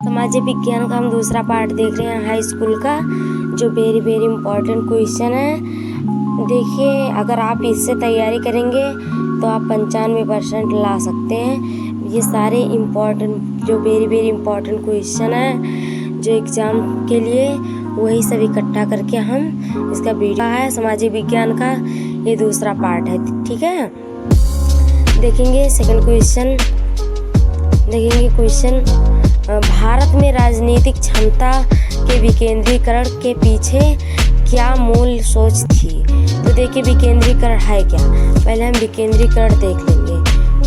सामाजिक विज्ञान का हम दूसरा पार्ट देख रहे हैं हाई स्कूल का, जो वेरी वेरी इम्पोर्टेंट क्वेश्चन है। देखिए, अगर आप इससे तैयारी करेंगे तो आप 95% ला सकते हैं। ये सारे इम्पोर्टेंट जो वेरी वेरी इम्पोर्टेंट क्वेश्चन है जो एग्ज़ाम के लिए, वही सब इकट्ठा करके हम इसका वीडियो है सामाजिक विज्ञान का, ये दूसरा पार्ट है। ठीक है, देखेंगे सेकंड क्वेश्चन। देखेंगे क्वेश्चन, भारत में राजनीतिक क्षमता के विकेंद्रीकरण के पीछे क्या मूल सोच थी। तो देखिए, विकेंद्रीकरण है क्या, पहले हम विकेंद्रीकरण देख लेंगे।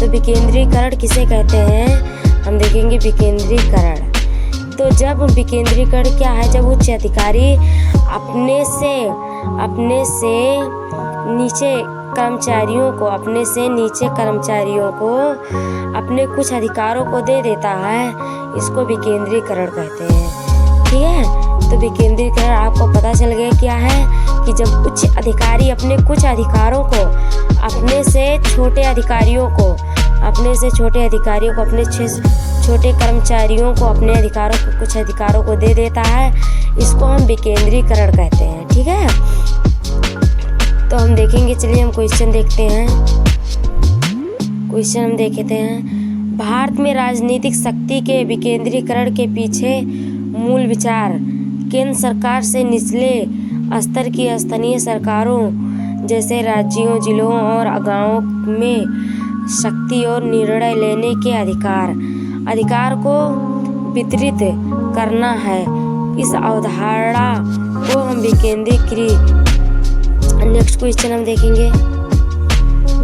तो विकेंद्रीकरण किसे कहते हैं, हम देखेंगे विकेंद्रीकरण। तो जब विकेंद्रीकरण क्या है, जब उच्च अधिकारी अपने से नीचे कर्मचारियों को अपने कुछ अधिकारों को दे देता है, इसको विकेंद्रीकरण कहते हैं। ठीक है, तो विकेंद्रीकरण आपको पता चल गया क्या है कि जब उच्च अधिकारी अपने कुछ अधिकारों को अपने से छोटे अधिकारियों को अपने छोटे कर्मचारियों को अपने कुछ अधिकारों को दे देता है, इसको हम विकेंद्रीकरण कहते हैं। ठीक है, तो हम देखेंगे, चलिए हम क्वेश्चन देखते हैं। क्वेश्चन हम देखते हैं, भारत में राजनीतिक शक्ति के विकेंद्रीकरण के पीछे मूल विचार केंद्र सरकार से निचले स्तर की स्थानीय सरकारों जैसे राज्यों, जिलों और गांवों में शक्ति और निर्णय लेने के अधिकार को वितरित करना है। इस अवधारणा को हम विकेंद्रीकृत। नेक्स्ट क्वेश्चन हम देखेंगे।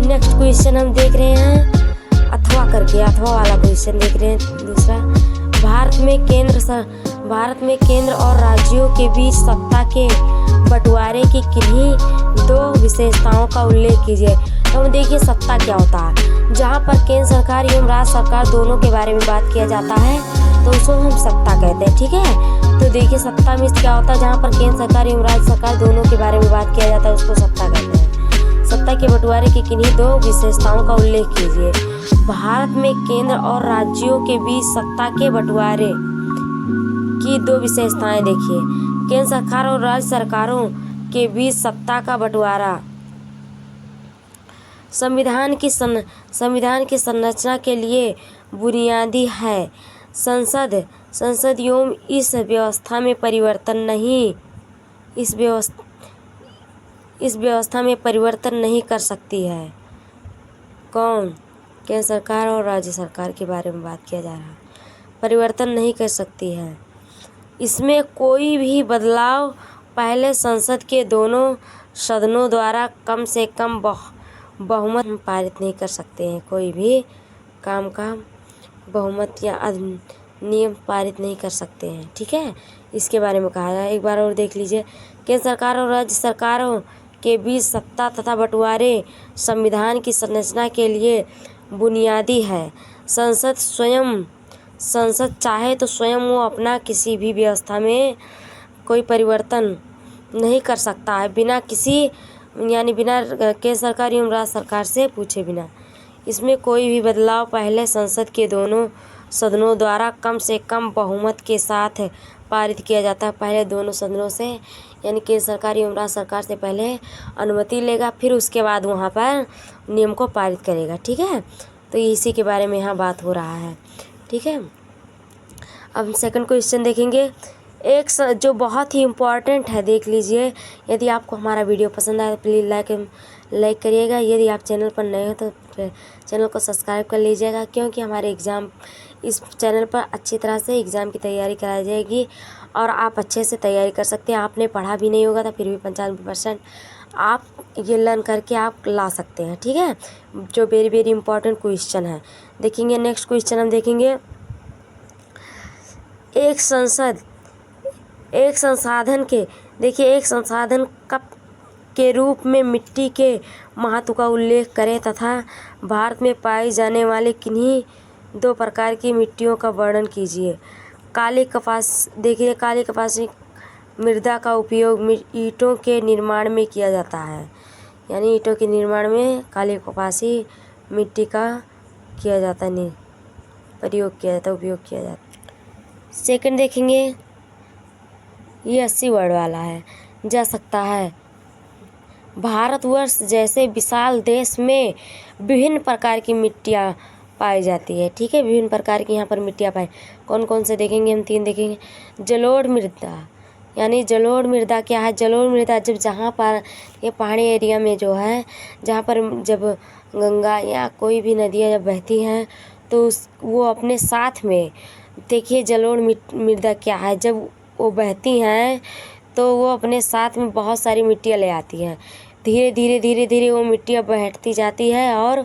नेक्स्ट क्वेश्चन हम देख रहे हैं अथवा वाला क्वेश्चन देख रहे हैं दूसरा। भारत में केंद्र और राज्यों के बीच सत्ता के बंटवारे की किन्हीं दो विशेषताओं का उल्लेख कीजिए। तो हम देखिए, सत्ता क्या होता है, जहाँ पर केंद्र सरकार एवं राज्य सरकार दोनों के बारे में बात किया जाता है तो उसको हम सत्ता कहते हैं। ठीक है, तो देखिए सत्ता में क्या होता है, जहाँ पर केंद्र सरकार एवं राज्य सरकार दोनों के बारे में बात किया जाता है, उसको सत्ता कहते हैं। सत्ता के बंटवारे की किन्हीं दो विशेषताओं का उल्लेख कीजिए। भारत में केंद्र और राज्यों के बीच सत्ता के बंटवारे की दो विशेषताएं देखिए। केंद्र सरकार और राज्य सरकारों के बीच सत्ता का बंटवारा संविधान की संरचना के लिए बुनियादी है। संसद एवं इस व्यवस्था में परिवर्तन नहीं कर सकती है। कौन? केंद्र सरकार और राज्य सरकार के बारे में बात किया जा रहा है, परिवर्तन नहीं कर सकती है। इसमें कोई भी बदलाव पहले संसद के दोनों सदनों द्वारा कम से कम बहुमत पारित नहीं कर सकते हैं। कोई भी काम का बहुमत या नियम पारित नहीं कर सकते हैं। ठीक है, इसके बारे में कहा है। एक बार और देख लीजिए, केंद्र सरकार और राज्य सरकारों के बीच सत्ता तथा बंटवारे संविधान की संरचना के लिए बुनियादी है। संसद चाहे तो स्वयं वो अपना किसी भी व्यवस्था में कोई परिवर्तन नहीं कर सकता है, बिना केंद्र सरकार एवं राज्य सरकार से पूछे बिना। इसमें कोई भी बदलाव पहले संसद के दोनों सदनों द्वारा कम से कम बहुमत के साथ पारित किया जाता है। पहले दोनों सदनों से, यानी केंद्र सरकार एवं राज्य सरकार से पहले अनुमति लेगा, फिर उसके बाद वहाँ पर नियम को पारित करेगा। ठीक है, तो इसी के बारे में यहाँ बात हो रहा है। ठीक है, अब सेकंड क्वेश्चन देखेंगे, जो बहुत ही इम्पॉर्टेंट है, देख लीजिए। यदि आपको हमारा वीडियो पसंद आए तो प्लीज़ लाइक करिएगा। यदि आप चैनल पर नए हो तो चैनल को सब्सक्राइब कर लीजिएगा, क्योंकि हमारे इस चैनल पर अच्छी तरह से एग्ज़ाम की तैयारी कराई जाएगी और आप अच्छे से तैयारी कर सकते हैं। आपने पढ़ा भी नहीं होगा तो फिर भी 95% आप ये लर्न करके आप ला सकते हैं। ठीक है, जो वेरी वेरी इम्पॉर्टेंट क्वेश्चन है। देखेंगे नेक्स्ट क्वेश्चन हम देखेंगे, एक संसाधन के रूप में मिट्टी के महत्व का उल्लेख करें तथा भारत में पाई जाने वाले किन्हीं दो प्रकार की मिट्टियों का वर्णन कीजिए। काली कपासी मृदा का उपयोग ईंटों के निर्माण में किया जाता है, यानी ईंटों के निर्माण में काली कपासी मिट्टी का उपयोग किया जाता है। सेकंड देखेंगे, ये 80 वर्ड वाला है, जा सकता है। भारतवर्ष जैसे विशाल देश में विभिन्न प्रकार की मिट्टियाँ पाई जाती है। ठीक है, विभिन्न प्रकार की यहाँ पर मिट्टियाँ पाई। कौन कौन से देखेंगे हम? 3 देखेंगे। जलोढ़ मृदा, यानी जलोढ़ मृदा क्या है? जलोढ़ मृदा जब जहाँ पर ये पहाड़ी एरिया में जो है, जहाँ पर जब गंगा या कोई भी नदियाँ जब बहती हैं तो वो अपने साथ में, देखिए जलोढ़ मृदा क्या है, जब वो बहती हैं तो वो अपने साथ में बहुत सारी मिट्टियाँ ले आती हैं। धीरे धीरे धीरे धीरे वो मिट्टियाँ बैठती जाती है और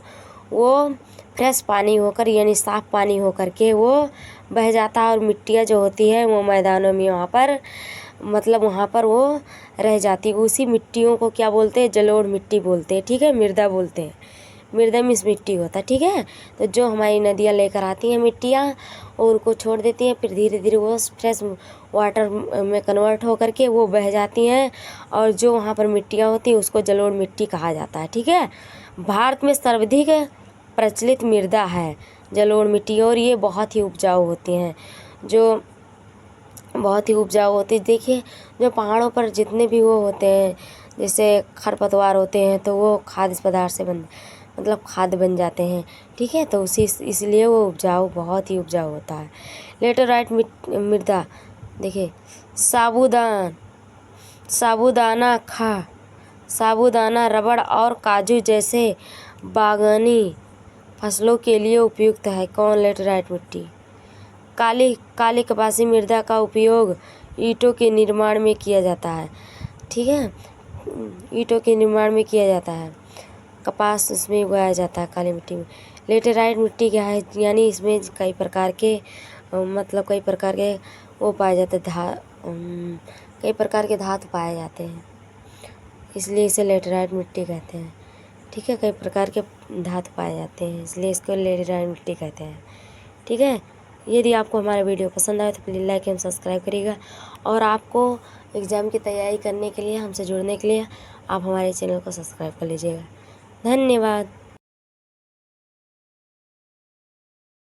वो फ्रेश पानी होकर, यानी साफ़ पानी होकर के वो बह जाता है और मिट्टियाँ जो होती है वो मैदानों में वहाँ पर, मतलब वहाँ पर वो रह जाती है। उसी मिट्टियों को क्या बोलते हैं? जलोढ़ मिट्टी बोलते हैं। ठीक है, मृदा बोलते हैं। मृदा में इस मिट्टी होता है। ठीक है, तो जो हमारी नदियाँ लेकर आती हैं मिट्टियाँ और उनको छोड़ देती हैं, फिर धीरे धीरे वो फ्रेश वाटर में कन्वर्ट होकर के वो बह जाती हैं और जो वहाँ पर मिट्टियाँ होती हैं उसको जलोढ़ मिट्टी कहा जाता है। ठीक है, भारत में सर्वाधिक प्रचलित मृदा है जलोढ़ मिट्टी और ये बहुत ही उपजाऊ होती हैं, जो बहुत ही उपजाऊ होती है। देखिए जो पहाड़ों पर जितने भी वो होते हैं, जैसे खरपतवार होते हैं, तो वो खाद्य पदार्थ से मतलब खाद बन जाते हैं। ठीक है, तो इसलिए वो उपजाऊ, बहुत ही उपजाऊ होता है। लेटराइट मृदा, देखिए साबूदाना, रबड़ और काजू जैसे बागानी फसलों के लिए उपयुक्त है। कौन? लेटराइट मिट्टी। काली कपासी मृदा का उपयोग ईंटों के निर्माण में किया जाता है। ठीक है, ईंटों के निर्माण में किया जाता है। कपास इसमें उगाया जाता है काली मिट्टी में। लेटेराइट मिट्टी क्या है? यानी इसमें कई प्रकार के वो पाए जाते हैं, कई प्रकार के धातु पाए जाते हैं, इसलिए इसे लेटेराइट मिट्टी कहते हैं। ठीक है, कई प्रकार के धातु पाए जाते हैं, इसलिए इसको लेटेराइट मिट्टी कहते हैं। ठीक है, यदि आपको हमारा वीडियो पसंद आए तो प्लीज़ लाइक एवं सब्सक्राइब करिएगा और आपको एग्ज़ाम की तैयारी करने के लिए, हमसे जुड़ने के लिए आप हमारे चैनल को सब्सक्राइब कर लीजिएगा। धन्यवाद।